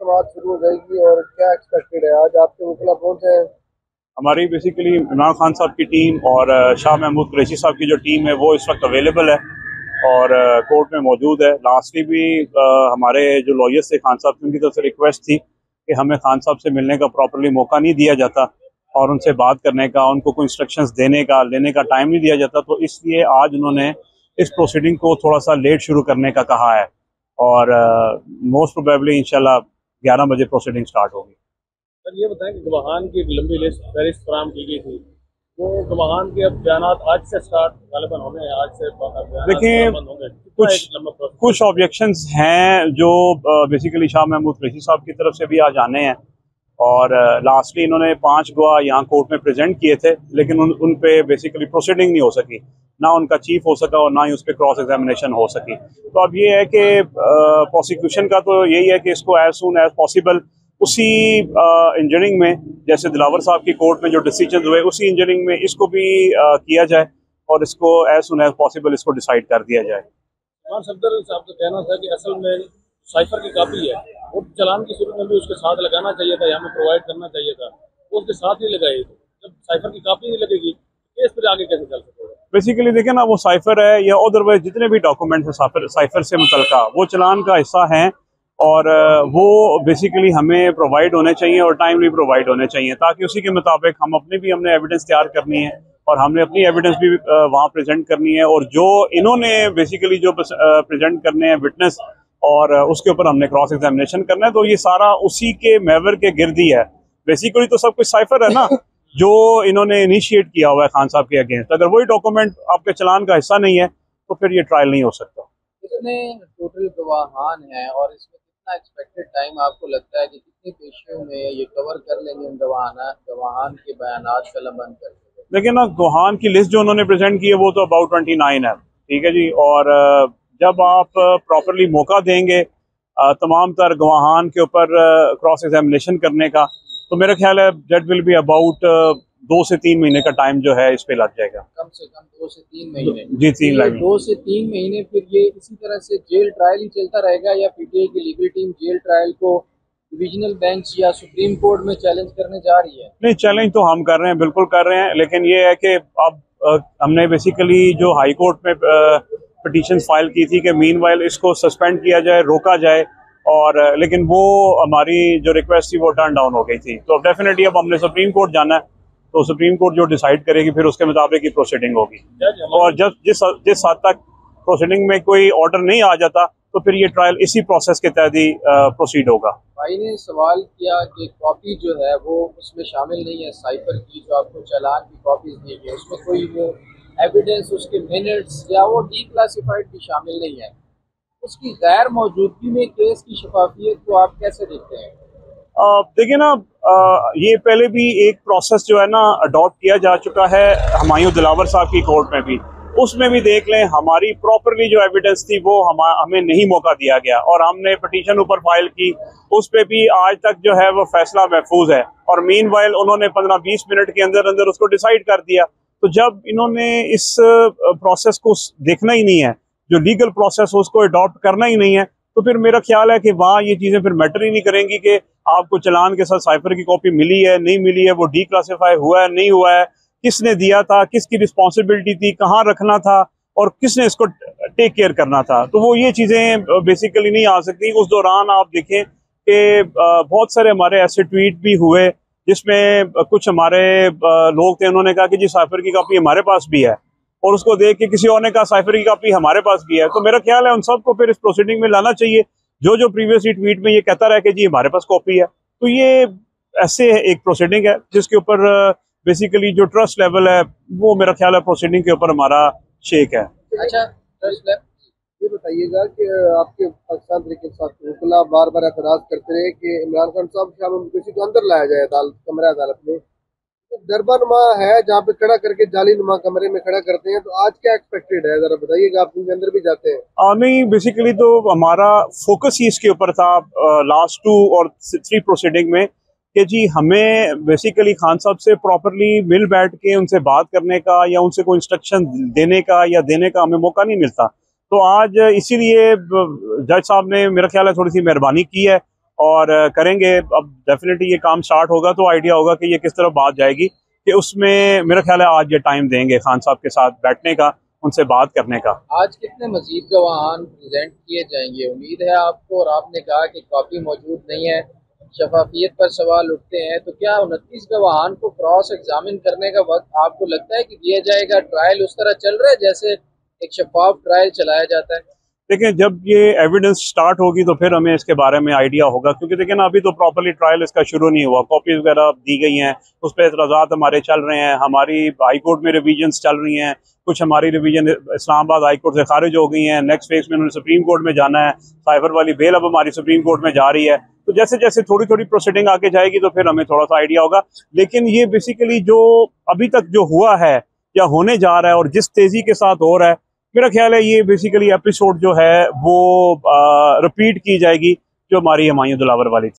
समाअत शुरू हो जाएगी और क्या एक्सपेक्टेड है? आज आपके वकला पहुंचे हैं? हमारी बेसिकली इमरान खान साहब की टीम और शाह महमूद कुरैशी साहब की जो टीम है वो इस वक्त अवेलेबल है और कोर्ट में मौजूद है। लास्टली भी हमारे जो लॉयर्स थे खान साहब की, उनकी तरफ से रिक्वेस्ट थी कि हमें खान साहब से मिलने का प्रॉपर्ली मौका नहीं दिया जाता और उनसे बात करने का, उनको कोई इंस्ट्रक्शंस देने का, लेने का टाइम नहीं दिया जाता, तो इसलिए आज उन्होंने इस प्रोसीडिंग को थोड़ा सा लेट शुरू करने का कहा है और मोस्ट प्रोबेबली इंशाल्लाह 11 बजे प्रोसीडिंग स्टार्ट होगी। सर ये बताएं कि गवाहान की एक लंबी लिस्ट फहरिस्त फराहम की गई थी, वो गवाहान के अब बयानात आज से स्टार्ट गालिबन होंगे, आज से देखिए कुछ ऑब्जेक्शंस हैं जो बेसिकली शाह महमूद कुरैशी साहब की तरफ से भी आज आने हैं और लास्टली इन्होंने 5 गवाह यहाँ कोर्ट में प्रेजेंट किए थे, लेकिन उन पे बेसिकली प्रोसीडिंग नहीं हो सकी, ना उनका चीफ हो सका और ना ही उस पर क्रॉस एग्जामिनेशन हो सकी। तो अब ये है कि प्रोसिक्यूशन का तो यही है कि इसको एज सून एज पॉसिबल उसी इंजरिंग में, जैसे दिलावर साहब की कोर्ट में जो डिसीजन हुए, उसी इंजरिंग में इसको भी किया जाए और इसको एज सुन एज पॉसिबल इसको डिसाइड कर दिया जाए। सफदर साहब का कहना था कि असल में साइफर की कापी है, वो चालान की सूरत में भी उसके साथ लगाना चाहिए था या हमें प्रोवाइड करना चाहिए था, वो उसके साथ ही लगाई। जब साइफर की कापी नहीं लगेगी केस फिर आगे कैसे चल सकेगा? बेसिकली देखें ना, वो साइफर है या अदरवाइज जितने भी डॉक्यूमेंट है साइफर से मुतल्लिका वो चालान का हिस्सा हैं और वो बेसिकली हमें प्रोवाइड होने चाहिए और टाइमली प्रोवाइड होने चाहिए, ताकि उसी के मुताबिक हमने एविडेंस तैयार करनी है और हमने अपनी एविडेंस भी वहाँ प्रेजेंट करनी है और जो इन्होंने बेसिकली जो प्रेजेंट करने हैं विटनेस और उसके ऊपर हमने क्रॉस एग्जामिनेशन करना है। तो ये सारा उसी के महवर के गिर्द ही है। बेसिकली तो सब कुछ साइफर है ना जो इन्होंने इनिशिएट किया हुआ है खान साहब के अगेंस्ट। अगर वही डॉक्यूमेंट आपके चलान का हिस्सा नहीं है तो फिर ये ट्रायल नहीं हो सकता। कितने टोटल गवाहान हैं और इसमें कितना एक्सपेक्टेड टाइम आपको लगता है कि कितने पेशियों में ये कवर कर लेंगे उन गवाहान के बयानात कलमबंद करके? देखिए ना, गवाहान की लिस्ट जो उन्होंने प्रेजेंट की है वो तो अबाउट 29 है, ठीक है जी। और जब आप प्रॉपरली मौका देंगे तमाम तर गवाहान के ऊपर क्रॉस एग्जामिनेशन करने का, तो मेरा ख्याल है दैट विल बी अबाउट 2 से 3 महीने का टाइम जो है इस पे लग जाएगा। कम से कम 2 से 3 महीने? जी 3 महीने। 2 से 3 महीने फिर ये इसी तरह से जेल ट्रायल ही चलता रहेगा या पीटीआई की लीगल टीम जेल ट्रायल को डिविजनल बेंच या सुप्रीम कोर्ट में चैलेंज करने जा रही है? नहीं, चैलेंज तो हम कर रहे हैं, बिल्कुल कर रहे हैं, लेकिन ये है कि अब हमने बेसिकली जो हाई कोर्ट में पिटीशन फाइल की थी कि मीनवाइल इसको सस्पेंड किया जाए, रोका जाए, और लेकिन वो हमारी जो रिक्वेस्ट थी वो टर्न डाउन हो गई थी। तो डेफिनेटली अब हमने सुप्रीम कोर्ट जाना है, तो सुप्रीम कोर्ट जो डिसाइड करेगी फिर उसके मुताबिक ही प्रोसीडिंग होगी। और जब जिस हद तक प्रोसीडिंग में कोई ऑर्डर नहीं आ जाता तो फिर ये ट्रायल इसी प्रोसेस के तहत ही प्रोसीड होगा। भाई ने सवाल किया कि कॉपी जो है वो उसमें शामिल नहीं है, साइफर की जो आपको चालान की कॉपीज दी गई उसमें कोई वो एविडेंस, उसके मिनट्स या वो डीक्लासिफाइड भी शामिल नहीं है। उसकी गैर मौजूदगी में केस की शफाफियत को आप कैसे देखते हैं? देखिए ना, ये पहले भी एक प्रोसेस जो है ना अडॉप्ट किया जा चुका है हुमायूं दिलावर साहब की कोर्ट में भी। उसमें भी देख लें, हमारी प्रॉपरली जो एविडेंस थी वो हमें नहीं मौका दिया गया और हमने पिटीशन ऊपर फाइल की, उस पे भी आज तक जो है वो फैसला महफूज है और मीनवाइल उन्होंने 15-20 मिनट के अंदर अंदर उसको डिसाइड कर दिया। तो जब इन्होंने इस प्रोसेस को देखना ही नहीं है, जो लीगल प्रोसेस हो उसको अडॉप्ट करना ही नहीं है, तो फिर मेरा ख्याल है कि वहाँ ये चीज़ें फिर मैटर ही नहीं करेंगी कि आपको चलान के साथ साइफर की कॉपी मिली है, नहीं मिली है, वो डीक्लासिफाई हुआ है, नहीं हुआ है, किसने दिया था, किसकी रिस्पॉन्सिबिलिटी थी, कहाँ रखना था और किसने इसको टेक केयर करना था। तो वो ये चीज़ें बेसिकली नहीं आ सकती। उस दौरान आप देखें कि बहुत सारे हमारे ऐसे ट्वीट भी हुए जिसमें कुछ हमारे लोग थे, उन्होंने कहा कि जी साइफर की कॉपी हमारे पास भी है, और उसको देख के किसी और ने कहा साइफर की कॉपी हमारे पास भी है। तो मेरा ख्याल है उन सबको फिर इस प्रोसीडिंग में लाना चाहिए जो प्रीवियसली ट्वीट में ये कहता रहा कि जी हमारे पास कॉपी है। तो ये ऐसे एक प्रोसीडिंग है जिसके ऊपर बेसिकली जो ट्रस्ट लेवल है वो मेरा ख्याल है प्रोसीडिंग के ऊपर हमारा शेक है। अच्छा, ट्रस्ट लेवल ये बताइएगा कि आपके पाकिस्तान तरीके साथ वकला बार बार एतराज करते रहे कि इमरान खान साहब किसी को अंदर लाया जाए कमरा अदालत में, दरबार नुमा है जहाँ पे खड़ा करके जाली नुमा कमरे में खड़ा करते हैं। तो आज क्या एक्सपेक्टेड है, जरा बताइएगा, आप उनके अंदर भी जाते हैं? नहीं, बेसिकली तो हमारा फोकस ही इसके ऊपर था लास्ट 2 और 3 प्रोसीडिंग में कि जी हमें बेसिकली खान साहब से प्रॉपरली मिल बैठ के उनसे बात करने का या उनसे कोई इंस्ट्रक्शन देने का हमें मौका नहीं मिलता। तो आज इसीलिए जज साहब ने मेरा ख्याल है थोड़ी सी मेहरबानी की है और करेंगे। अब डेफिनेटली ये काम स्टार्ट होगा तो आइडिया होगा कि ये किस तरह बात जाएगी, कि उसमें मेरा ख्याल है आज ये टाइम देंगे खान साहब के साथ बैठने का, उनसे बात करने का। आज कितने मजीद गवाहान प्रेजेंट किए जाएंगे, उम्मीद है आपको? और आपने कहा कि कॉपी मौजूद नहीं है, शफाफियत पर सवाल उठते हैं, तो क्या 29 गवाहान को क्रॉस एग्जामिन करने का वक्त आपको लगता है कि दिया जाएगा? ट्रायल उस तरह चल रहा है जैसे एक शफाफ ट्रायल चलाया जाता है? देखिए, जब ये एविडेंस स्टार्ट होगी तो फिर हमें इसके बारे में आइडिया होगा, क्योंकि देखिए ना, अभी तो प्रॉपर्ली ट्रायल इसका शुरू नहीं हुआ। कॉपीज वगैरह दी गई हैं, उस पर एतराज़ात हमारे चल रहे हैं, हमारी हाई कोर्ट में रिवीजन्स चल रही हैं, कुछ हमारी रिवीजन इस्लामाबाद हाई कोर्ट से खारिज हो गई हैं, नेक्स्ट फेज में उन्होंने सुप्रीम कोर्ट में जाना है, साइफर वाली बेल अब हमारी सुप्रीम कोर्ट में जा रही है। तो जैसे जैसे थोड़ी थोड़ी प्रोसीडिंग आगे जाएगी तो फिर हमें थोड़ा सा आइडिया होगा। लेकिन ये बेसिकली जो अभी तक जो हुआ है या होने जा रहा है और जिस तेज़ी के साथ हो रहा है, मेरा ख्याल है ये बेसिकली एपिसोड जो है वो रिपीट की जाएगी जो हमारी हुमायूं दिलावर वाली थी।